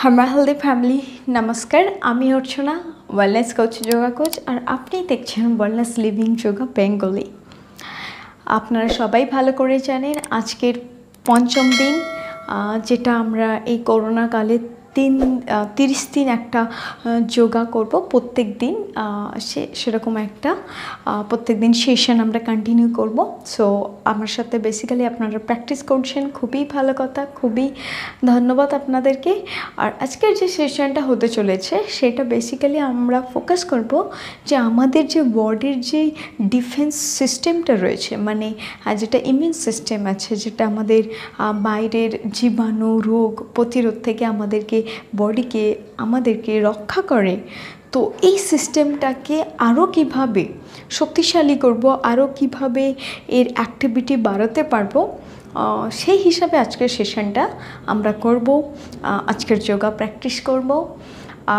আমার healthy family নমস্কার। আমি অর্চনা, ওয়েলনেস কোচ, যোগা কোচ, আর আপনি দেখছেন ওয়েলনেস লিভিং যোগা বেঙ্গলি। আপনারা সবাই ভালো করে জানেন আজকের পঞ্চম দিন, যেটা আমরা এই করোনা কালে 30 দিন একটা যোগা করব প্রত্যেক দিন। সেরকম একটা প্রত্যেক দিন সেশন আমরা কন্টিনিউ করব। সো আমার সাথে বেসিক্যালি আপনারা প্র্যাকটিস করছেন, খুবই ভালো কথা, খুবই ধন্যবাদ আপনাদেরকে। আর আজকের যে সেশনটা হতে চলেছে সেটা বেসিক্যালি আমরা ফোকাস করব যে আমাদের যে বডির যে ডিফেন্স সিস্টেমটা রয়েছে, মানে যেটা ইমিউন সিস্টেম আছে, যেটা আমাদের বাইরের জীবাণু রোগ প্রতিরোধ থেকে আমাদেরকে রক্ষা করে। তো এই সিস্টেমটাকে আরও কীভাবে শক্তিশালী করব, আরও কীভাবে এর অ্যাক্টিভিটি বাড়াতে পারবো, সেই হিসাবে আজকের সেশনটা আমরা করব। আজকের যোগা প্র্যাকটিস করব।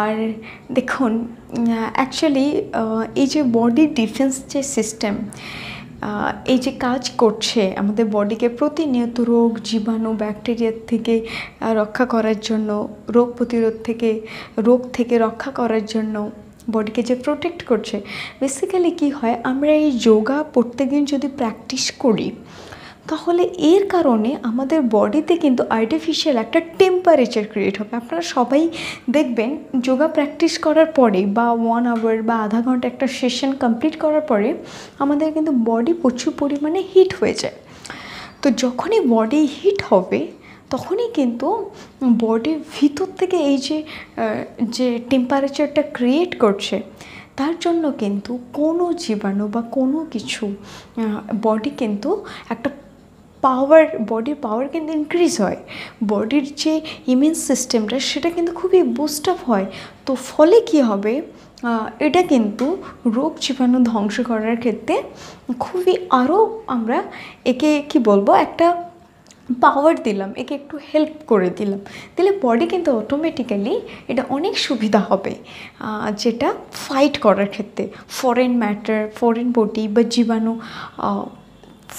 আর দেখুন, অ্যাকচুয়ালি এই যে বডি ডিফেন্স যে সিস্টেম, এই যে কাজ করছে আমাদের বডিকে প্রতিনিয়ত রোগ, জীবাণু, ব্যাকটেরিয়া থেকে রক্ষা করার জন্য, রোগ প্রতিরোধ থেকে, রোগ থেকে রক্ষা করার জন্য বডিকে যে প্রোটেক্ট করছে। বেসিক্যালি কি হয়, আমরা এই যোগা প্রত্যেকদিন যদি প্র্যাকটিস করি তাহলে এর কারণে আমাদের বডিতে কিন্তু আর্টিফিশিয়াল একটা টেম্পারেচার ক্রিয়েট হবে। আপনারা সবাই দেখবেন যোগা প্র্যাকটিস করার পরে বা 1 আওয়ার বা আধা ঘন্টা একটা সেশন কমপ্লিট করার পরে আমাদের কিন্তু বডি প্রচুর পরিমাণে হিট হয়ে যায়। তো যখনই বডি হিট হবে তখনই কিন্তু বডির ভিতর থেকে এই যে টেম্পারেচারটা ক্রিয়েট করছে, তার জন্য কিন্তু কোনো জীবাণু বা কোনো কিছু বডি কিন্তু একটা বডির পাওয়ার কিন্তু ইনক্রিজ হয়। বডির যে ইমিউন সিস্টেমটা সেটা কিন্তু খুবই বুস্ট আপ হয়। তো ফলে কি হবে, এটা কিন্তু রোগ জীবাণু ধ্বংস করার ক্ষেত্রে খুবই আরও আমরা একে কি বলবো, একটা পাওয়ার দিলাম, একে একটু হেল্প করে দিলে বডি কিন্তু অটোমেটিক্যালি এটা অনেক সুবিধা হবে, যেটা ফাইট করার ক্ষেত্রে ফরেন বডি বা জীবাণু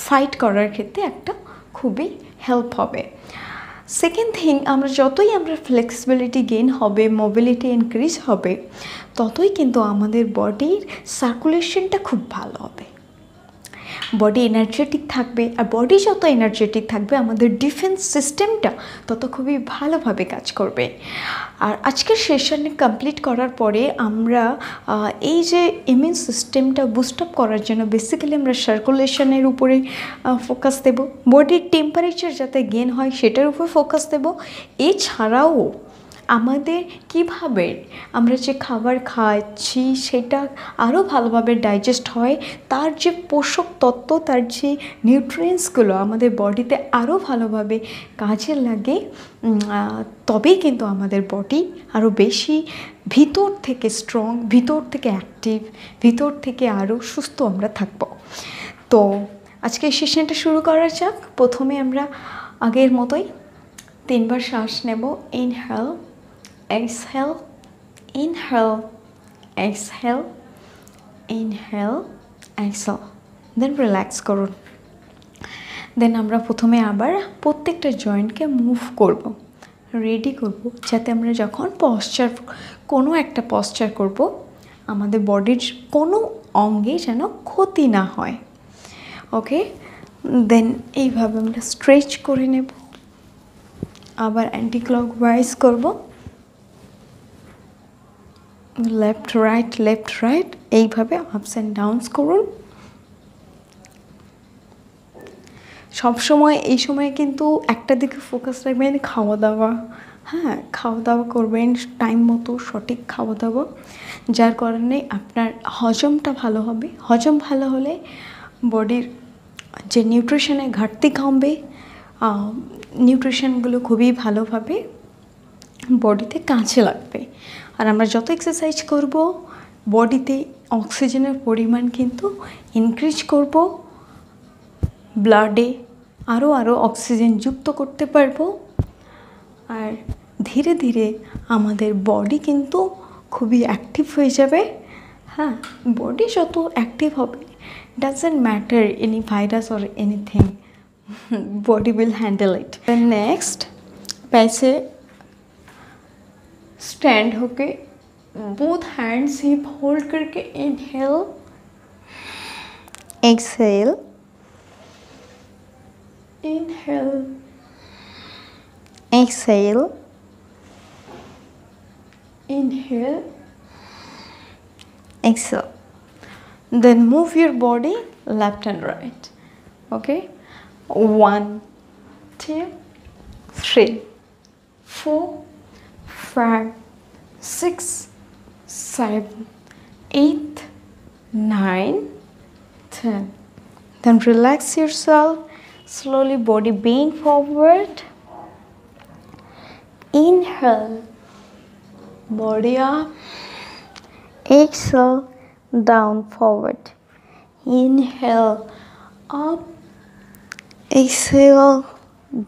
ফাইট করার ক্ষেত্রে একটা খুবই হেল্প হবে। সেকেন্ড থিং, যতই আমরা ফ্লেক্সিবিলিটি গেইন হবে, মোবিলিটি ইনক্রিজ হবে, ততই কিন্তু আমাদের বডির সার্কুলেশনটা খুব ভালো হবে, বডি এনার্জেটিক থাকবে। আর বডি যত এনার্জেটিক থাকবে আমাদের ডিফেন্স সিস্টেমটা তত খুবই ভালোভাবে কাজ করবে। আর আজকের সেশন কমপ্লিট করার পরে আমরা এই যে ইমিউন সিস্টেমটা বুস্ট আপ করার জন্য বেসিক্যালি আমরা সার্কুলেশনের উপরে ফোকাস দেব, বডির টেম্পারেচার যাতে গেইন হয় সেটার উপর ফোকাস দেব। এছাড়াও আমাদের কিভাবে আমরা যে খাবার খাচ্ছি সেটা আরও ভালোভাবে ডাইজেস্ট হয়, তার যে পোষক তত্ত্ব, তার যে নিউট্রিয়েন্টসগুলো আমাদের বডিতে আরও ভালোভাবে কাজে লাগে, তবেই কিন্তু আমাদের বডি আরও বেশি ভিতর থেকে স্ট্রং, ভিতর থেকে অ্যাক্টিভ, ভিতর থেকে আরও সুস্থ আমরা থাকব। তো আজকে এই সেশনটা শুরু করা যাক। প্রথমে আমরা আগের মতোই 3 বার শ্বাস নেব। Inhale, exhale, inhale, exhale, inhale, exhale, দেন রিল্যাক্স করুন। দেন আমরা প্রথমে আবার প্রত্যেকটা জয়েন্টকে মুভ করব, রেডি করব, যাতে আমরা যখন কোনো একটা পশ্চার করব আমাদের বডির কোনো অঙ্গে যেন ক্ষতি না হয়। ওকে, দেন এইভাবে আমরা স্ট্রেচ করে নেব, আবার অ্যান্টি ক্লকওয়াইজ করব, লেফট রাইট, এইভাবে আপস অ্যান্ড ডাউনস করুন। সবসময় এই সময় কিন্তু একটা দিকে ফোকাস রাখবেন, খাওয়া দাওয়া। হ্যাঁ, খাওয়া দাওয়া করবেন টাইম মতো, সঠিক খাওয়া দাওয়া, যার কারণে আপনার হজমটা ভালো হবে। হজম ভালো হলে বডির যে নিউট্রিশনের ঘাটতি কমবে, নিউট্রিশনগুলো খুবই ভালোভাবে বডিতে কাজে লাগবে। আর আমরা যত এক্সারসাইজ করব বডিতে অক্সিজেনের পরিমাণ কিন্তু ইনক্রিজ করব, ব্লাডে আরও অক্সিজেন যুক্ত করতে পারবো। আর ধীরে ধীরে আমাদের বডি কিন্তু খুবই অ্যাক্টিভ হয়ে যাবে। হ্যাঁ, বডি যত অ্যাক্টিভ হবে, doesn't matter any virus or anything, body will handle it. Next, पैसे स्टैंड होके बोथ हैंड्स हिप होल्ड करके inhale, exhale, inhale, exhale, inhale, exhale. Then move your body left and right. Okay, 1, 2, 3, 4, 5, 6, 7, 8, 9, 10. Then relax yourself. Slowly body bend forward. Inhale, body up. Exhale, down forward. Inhale, up. Exhale,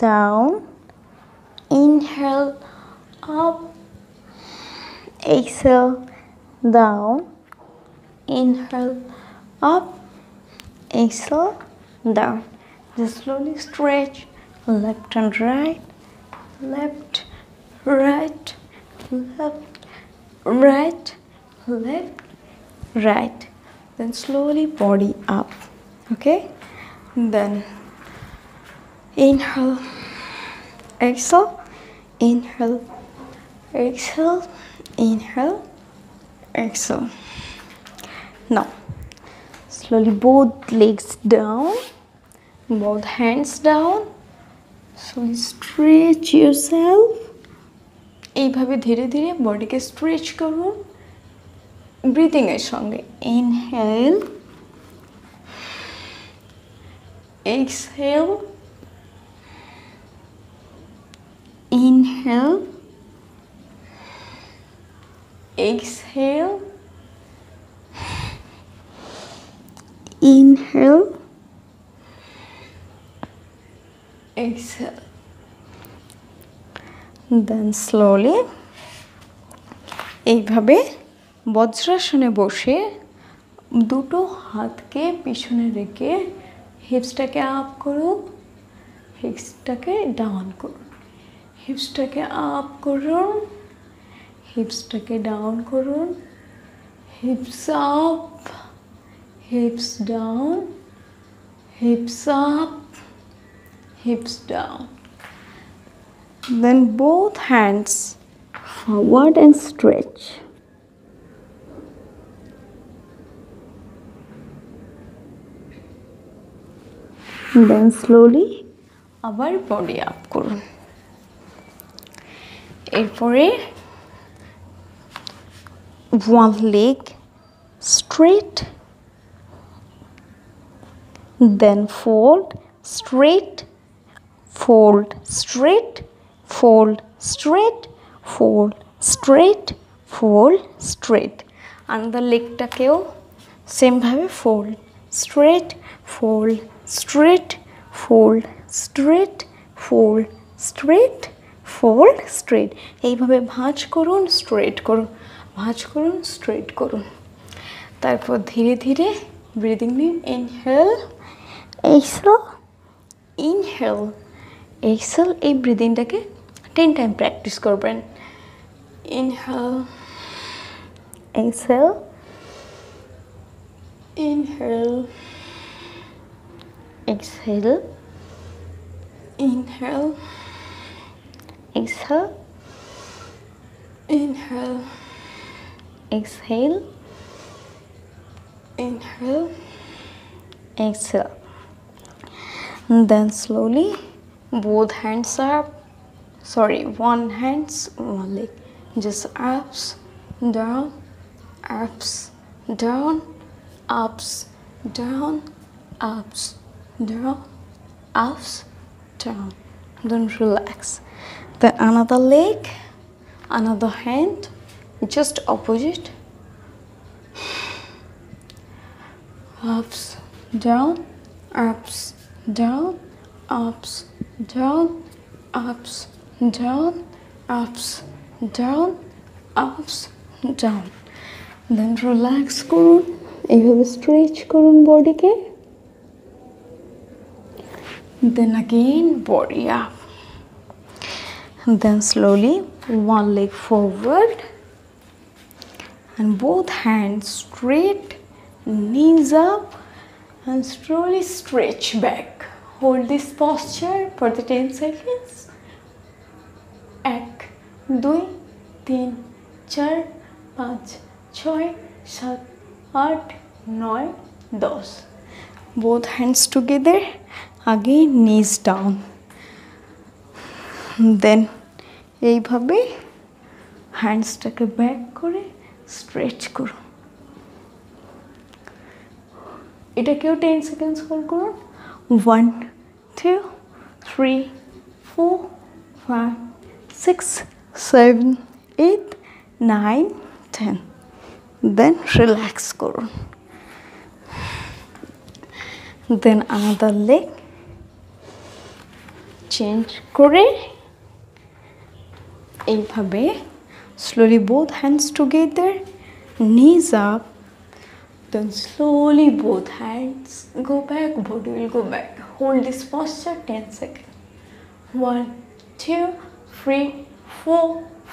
down. Inhale, up. Exhale, down. Inhale, up. Exhale, down. Just slowly stretch left and right, left, right, left, right, left, right. Then slowly body up. Okay? Then inhale, exhale, inhale, exhale, inhale, exhale. Now, slowly both legs down. Both hands down. So stretch yourself. এইভাবে ধীরে ধীরে বডিকে stretch করুন breathing এর সঙ্গে। Inhale, exhale, inhale, exhale, inhale, exhale. Then slowly এইভাবে বজ্রাসনে বসে দুটো হাতকে পিছনে রেখে হিপসটাকে আপ করুন, হিপসটাকে ডাউন করুন, হিপসটাকে আপ করুন, হিপসটাকে ডাউন করুন, hips up, hips down, hips up, hips down. Then both hands forward and stretch. Then slowly আবার body up করুন। এরপরে one leg straight, then fold straight, fold straight, fold straight, fold straight, fold straight. Another leg-টাকেও same ভাবে fold straight, fold straight, fold straight, fold straight, fold straight. এইভাবে ভাঁজ করুন, straight করুন, ভাঁজ করুন, স্ট্রেট করুন। তারপর ধীরে ধীরে ব্রিদিং নিন। Inhale, exhale, inhale, exhale. এই ব্রিদিংটাকে 10 টাইম প্র্যাকটিস করবেন। Inhale, exhale, inhale, exhale, inhale, exhale, inhale, exhale, inhale, exhale. Then slowly both hands up, one hands, one leg, just ups, down, ups, down, ups, down, ups, down, ups, down. Then relax. Then another leg, another hand, just opposite, ups, down, ups, down, ups, down, ups, down, ups, down, ups, down. Then relax করুন, এইভাবে stretch করুন বডিকে। Then again body up. Then slowly one leg forward and both hands straight, knees up, and slowly stretch back. Hold this posture for the 10 seconds. 1 2 3 4 5 6 7 8 9 10. Both hands together. Again knees down. Then এইভাবে হ্যান্ডসটাকে back করে stretch করুন। এটাকেও 10 seconds hold করুন। 1 2 3 4 5 6 7 8 9 10. Then relax করুন। Then another leg change করে এইভাবে slowly both hands together, knees up, then slowly both hands go back, body will go back. Hold this posture 10 seconds. 1 2 3 4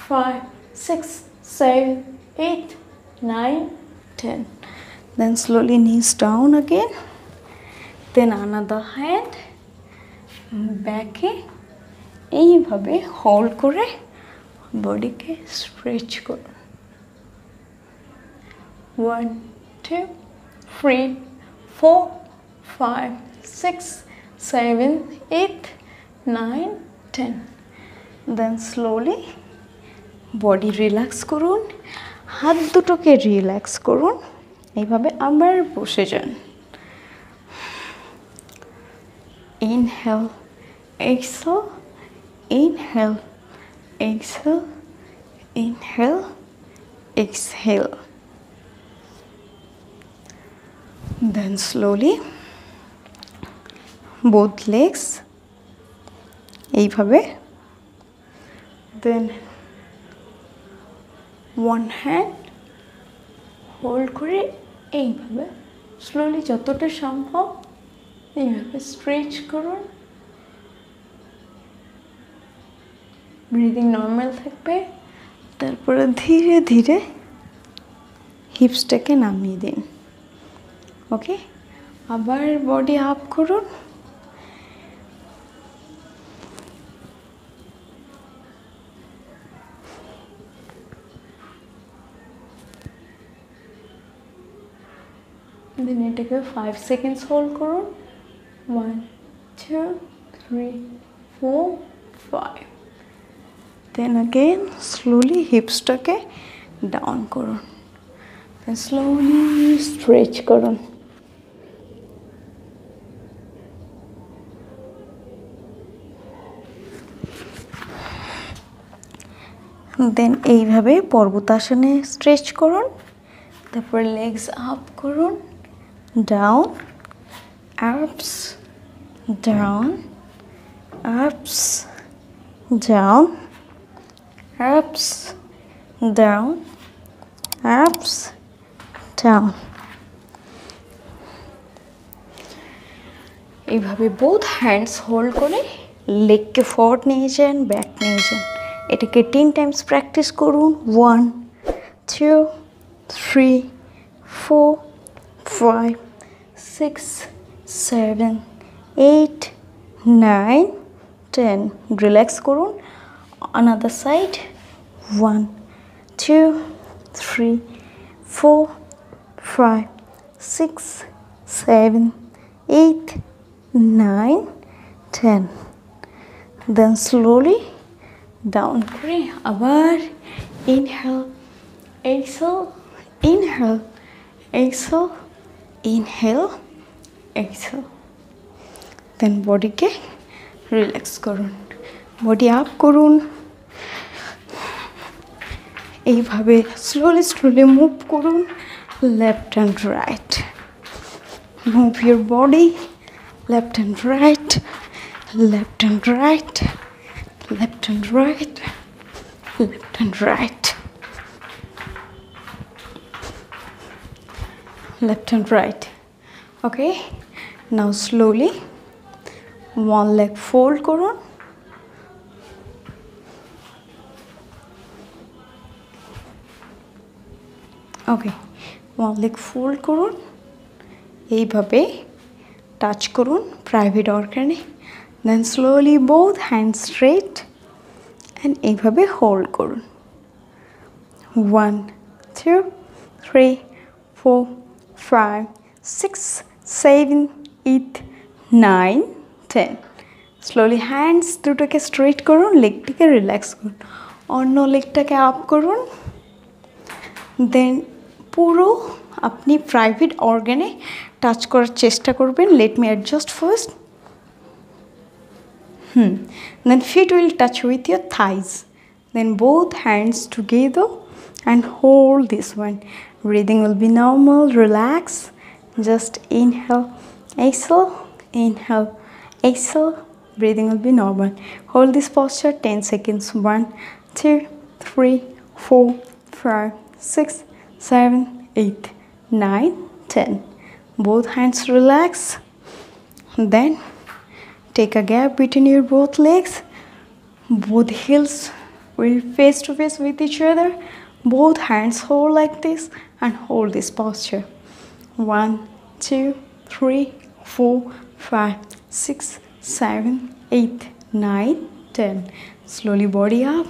5 6 7 8 9 10. Then slowly knees down again. Then another hand ব্যাকে এইভাবে hold করে বডিকে stretch করুন। 1 2 3 4 5 6 7 8 9 10. Then slowly body relax করুন, হাত দুটোকে relax করুন, এইভাবে আবার বসে যান। Inhale, exhale, inhale, exhale, inhale, exhale. Then slowly both legs এইভাবে, then one hand হোল্ড করে এইভাবে স্লোলি যতটা সম্ভব এইভাবে স্ট্রেচ করুন। ব্রিদিং নর্মাল থাকবে। তারপরে ধীরে ধীরে হিপসটাকে নামিয়ে দিন। ওকে, আবার বডি আপ করুন। দেন এটাকে 5 সেকেন্ডস হোল্ড করুন। 1 2 3 4 5. Then again slowly হিপসটাকে ডাউন করুন। Then slowly stretch করুন। দেন এইভাবে পর্বতাসনে স্ট্রেচ করুন। তারপর লেগস আপ করুন, ডাউন, আপস, ডাউন, আপস, ডাউন, আপস, ডাউন, আপস, ডাউন। এইভাবে বোথ হ্যান্ডস হোল্ড করে লেগকে ফরওয়ার্ড নিয়ে যান, ব্যাক নিয়ে যান। এটাকে 10 টাইমস প্র্যাকটিস করুন। 1 2 3 4 5 6 7 8 9 10. রিল্যাক্স করুন। অনাদার সাইড। 1 2 3 4 5 6 7 8 9 10. Then slowly ডাউন করে আবার inhale, exhale, inhale, exhale, inhale, exhale. Then বডিকে রিল্যাক্স করুন, বডি আপ করুন। এইভাবে স্লোলি স্লোলি মুভ করুন, left and right. Move your body left and right, left and right, left and right, left and right, left and right. Okay, now slowly one leg fold করুন, ওকে, one leg fold করুন, এইভাবে touch করুন private অর্গানে, then slowly both hand straight and এইভাবে hold করুন। 1 2 3 4 5 6 7 8 9 10। Slowly hands দুটোকে straight করুন, লেগটিকে relax করুন, অন্য লেগটাকে আপ করুন, দেন পুরো আপনি প্রাইভেট অর্গানে টাচ করার চেষ্টা করবেন। Let me adjust first. Then feet will touch with your thighs. Then both hands together and hold this one. Breathing will be normal, relax. Just inhale, exhale, inhale, exhale. Breathing will be normal. Hold this posture 10 seconds. 1 2 3 4 5 6 7 8 9 10. Both hands relax. Then take a gap between your both legs. Both heels will face to face with each other. Both hands hold like this and hold this posture. 1 2 3 4 5 6 7 8 9 10. Slowly body up.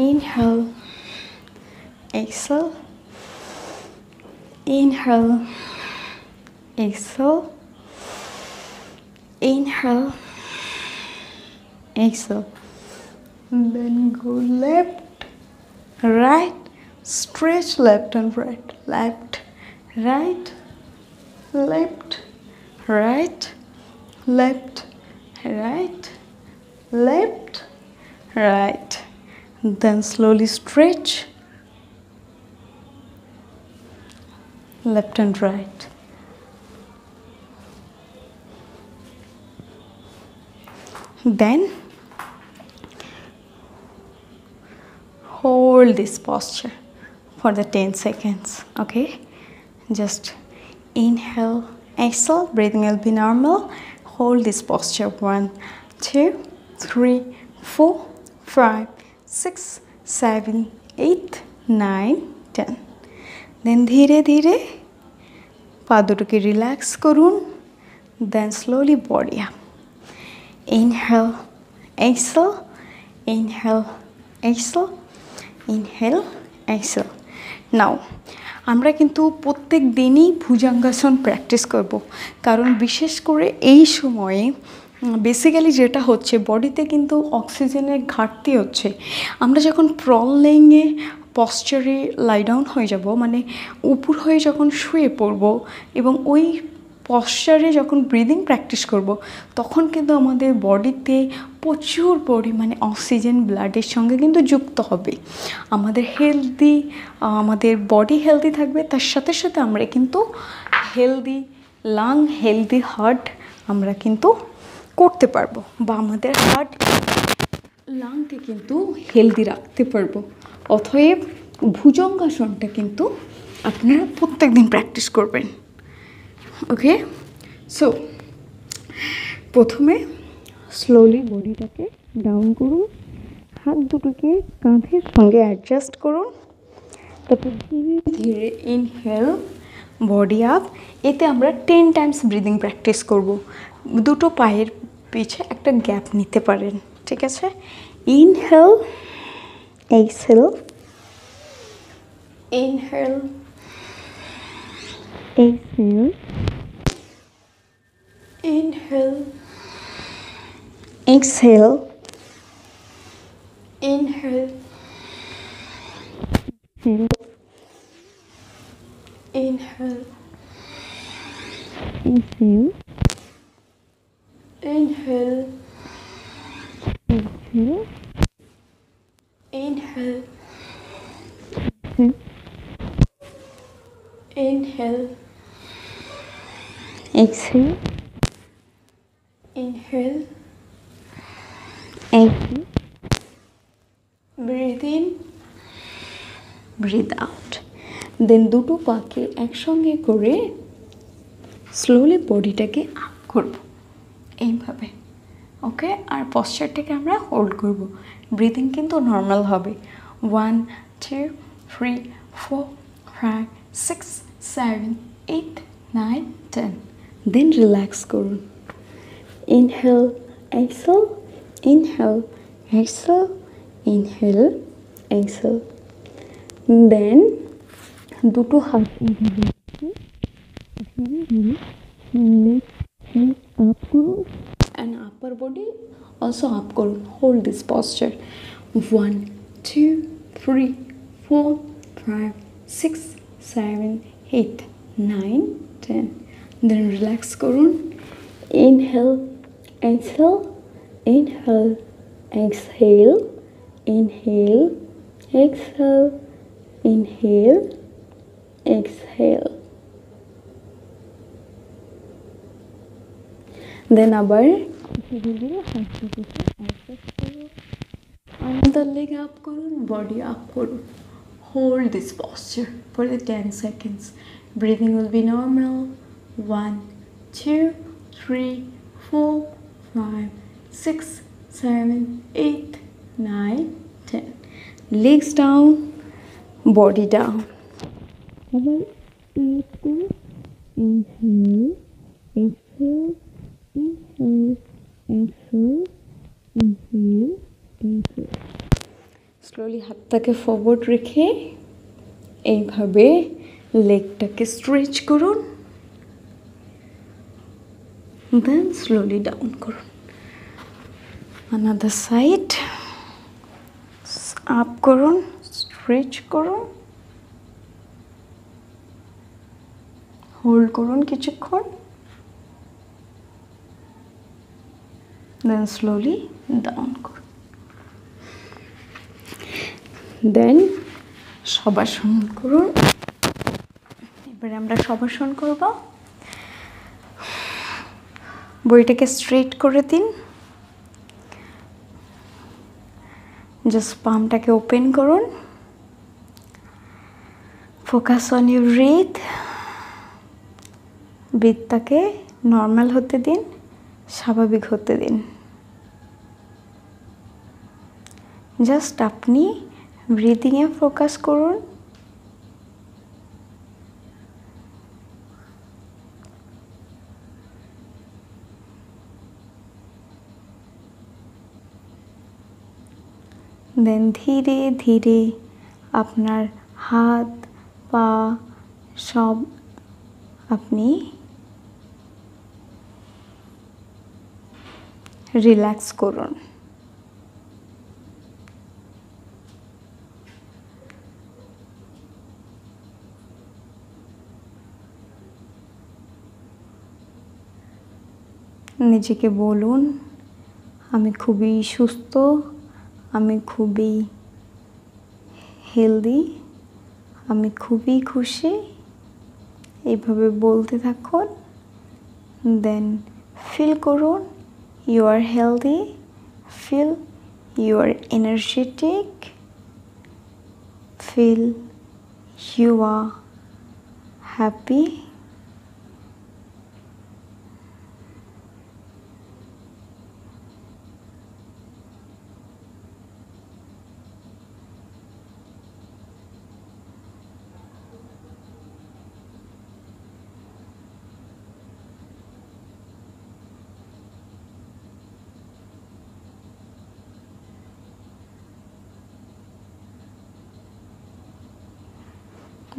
Inhale, exhale, inhale, exhale, inhale, exhale. Then go left, right, stretch left and right, left, right, left, right, left, right, left, right. Then slowly stretch left and right. Then hold this posture for the 10 seconds. Okay, just inhale, exhale, breathing will be normal. Hold this posture 1 2 3 4 5 6 7 8 9 10. Then ধীরে ধীরে পা দুটোকে relax করুন, then slowly body up. Inhale, exhale, inhale, exhale, inhale, exhale. Now আমরা কিন্তু প্রত্যেক দিনই bhujangasana practice করব, কারণ বিশেষ করে এই সময়ে বেসিক্যালি যেটা হচ্ছে বডিতে কিন্তু অক্সিজেনের ঘাটতি হচ্ছে। আমরা যখন প্রলেইংয়ে পশ্চারে লাই ডাউন হয়ে যাব, মানে উপর হয়ে যখন শুয়ে পড়ব এবং ওই পশ্চারে যখন ব্রিদিং প্র্যাকটিস করব, তখন কিন্তু আমাদের বডিতে প্রচুর পরিমাণে অক্সিজেন ব্লাডের সঙ্গে কিন্তু যুক্ত হবে। আমাদের আমাদের বডি হেলদি থাকবে, তার সাথে সাথে আমরা কিন্তু হেলদি লাং, হেলদি হার্ট আমরা কিন্তু করতে পারবো, বা আমাদের হার্ট লাংকে কিন্তু হেলদি রাখতে পারবো। অতএব ভুজঙ্গাসনটা কিন্তু আপনারা প্রত্যেক দিন প্র্যাকটিস করবেন। ওকে, সো প্রথমে স্লোলি বডিটাকে ডাউন করুন, হাত দুটোকে কাঁধের সঙ্গে অ্যাডজাস্ট করুন, তারপর ধীরে ধীরে ইনহেল, বডি আপ। এতে আমরা 10 টাইমস ব্রিদিং প্র্যাকটিস করব। দুটো পায়ের পিছে একটা গ্যাপ নিতে পারেন, ঠিক আছে? Inhale, exhale, inhale, exhale, inhale, exhale, inhale, inhale, exhale, inhale, exhale, inhale, inhale, exhale, inhale, exhale, breathe in, breathe out. দেন দুটো পাকে একসঙ্গে করে স্লোলি বডিটাকে আপ করব এইভাবে। ওকে, আর পশ্চারটাকে আমরা হোল্ড করব। ব্রিদিং কিন্তু নর্মাল হবে। 1 2 3 4 5 6 7 8 9 10 দেন রিল্যাক্স করুন inhale exhale inhale exhale inhale exhale then দুটো হাত এইভাবে ধীরে ধীরে লেগ আপ করুন and upper body also up করুন hold this posture 1 2 3 4 5 6 7 8 9 10 then relax করুন inhale exhale inhale exhale inhale exhale inhale exhale দেন আবার another leg up করুন body up করুন hold this posture for the 10 seconds breathing will be normal 1 2 3 4 5 6 7 8 9 10 legs down body down আবার inhale exhale inhale exhale inhale exhale slowly হাতটাকে forward রেখে এইভাবে লেগটাকে stretch করুন দেন slowly down করুন another side up করুন stretch করুন hold করুন কিছুক্ষণ দেন স্লোলি ডাউন করুন দেন শবাসন করুন এবারে আমরা শবাসন করব বডিটাকে স্ট্রেট করে দিন জাস্ট পামটাকে ওপেন করুন ফোকাস অন ইউর ব্রিথটাকে নর্মাল হতে দিন স্বাভাবিক হতে দিন জাস্ট আপনি ব্রিদিংয়ে ফোকাস করুন দেন ধীরে ধীরে আপনার হাত পা সব আপনি রিল্যাক্স করুন নিজেকে বলুন আমি খুবই সুস্থ আমি খুবই হেলদি আমি খুবই খুশি এইভাবে বলতে থাকুন দেন ফিল করুন you are healthy feel you are energetic feel you are happy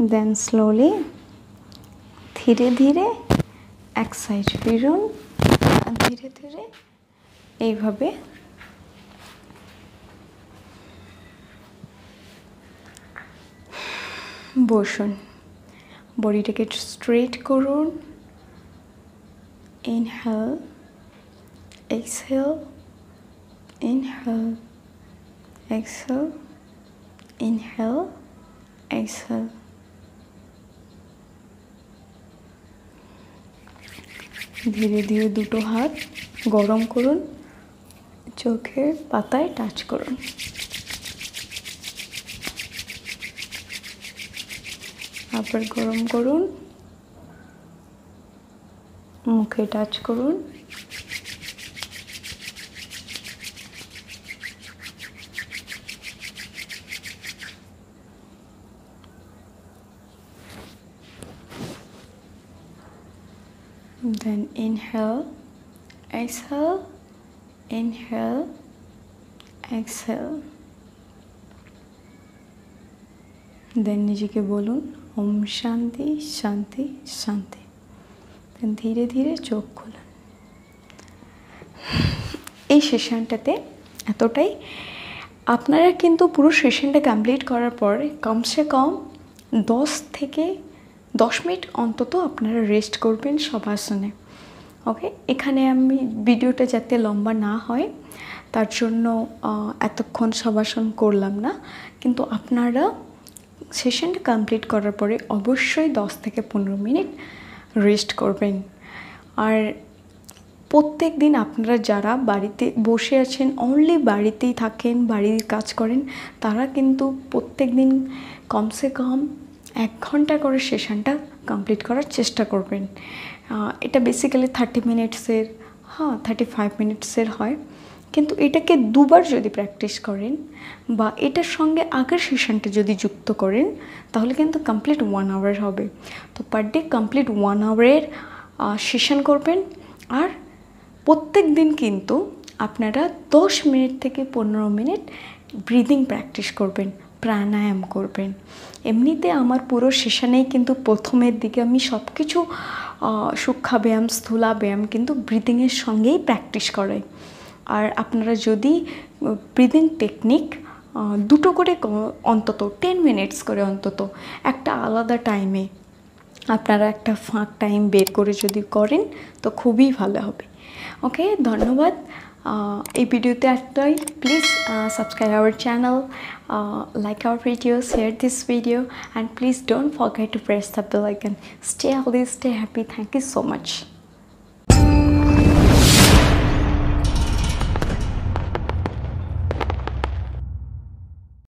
then slowly ধীরে ধীরে এক সাইড ফিরুন আর ধীরে ধীরে এইভাবে বসুন বডিটাকে স্ট্রেট করুন inhale exhale inhale exhale inhale exhale ধীরে ধীরে দুটো হাত গরম করুন চোখের পাতায় টাচ করুন আবার গরম করুন মুখে টাচ করুন দেন ইনহেল, এক্সহেল, ইনহেল, এক্সহেল। দেন নিজেকে বলুন ওম শান্তি শান্তি শান্তি। দেন ধীরে ধীরে চোখ খুলুন। এই সেশনটাতে এতটাই। আপনারা কিন্তু পুরো সেশনটা কমপ্লিট করার পর কমসে কম 10 মিনিট অন্তত আপনারা রেস্ট করবেন শবাসনে। ওকে, এখানে আমি ভিডিওটা যাতে লম্বা না হয় তার জন্য এতক্ষণ শবাসন করলাম না, কিন্তু আপনারা সেশনটা কমপ্লিট করার পরে অবশ্যই 10 থেকে 15 মিনিট রেস্ট করবেন। আর প্রত্যেক দিন আপনারা যারা বাড়িতে বসে আছেন, অনলি বাড়িতেই থাকেন, বাড়ির কাজ করেন, তারা কিন্তু প্রত্যেক দিন কমসে কম 1 ঘন্টা করে সেশনটা কমপ্লিট করার চেষ্টা করবেন। এটা বেসিক্যালি 30 মিনিটসের, 35 মিনিটসের হয়, কিন্তু এটাকে দুবার যদি প্র্যাকটিস করেন বা এটার সঙ্গে আগের সেশনটা যদি যুক্ত করেন তাহলে কিন্তু কমপ্লিট 1 আওয়ার হবে। তো পার ডে কমপ্লিট 1 আওয়ারের সেশন করবেন। আর প্রত্যেক দিন কিন্তু আপনারা 10 মিনিট থেকে 15 মিনিট ব্রিদিং প্র্যাকটিস করবেন, প্রাণায়াম করবেন। এমনিতে আমার পুরো সেশনেই কিন্তু প্রথমের দিকে আমি সব কিছু সূক্ষ্মাব্যায়াম, স্থূলাব্যায়াম কিন্তু ব্রিদিংয়ের সঙ্গেই প্র্যাকটিস করাই। আর আপনারা যদি ব্রিদিং টেকনিক দুটো করে অন্তত 10 মিনিটস করে অন্তত একটা আলাদা টাইমে আপনারা একটা ফাঁক টাইম বের করে যদি করেন তো খুবই ভালো হবে। ওকে, ধন্যবাদ। এই ভিডিওতে একটাই, please subscribe our channel, like our video, share this video, and please don't forget to press the bell icon. Stay healthy, stay happy. Thank you so much.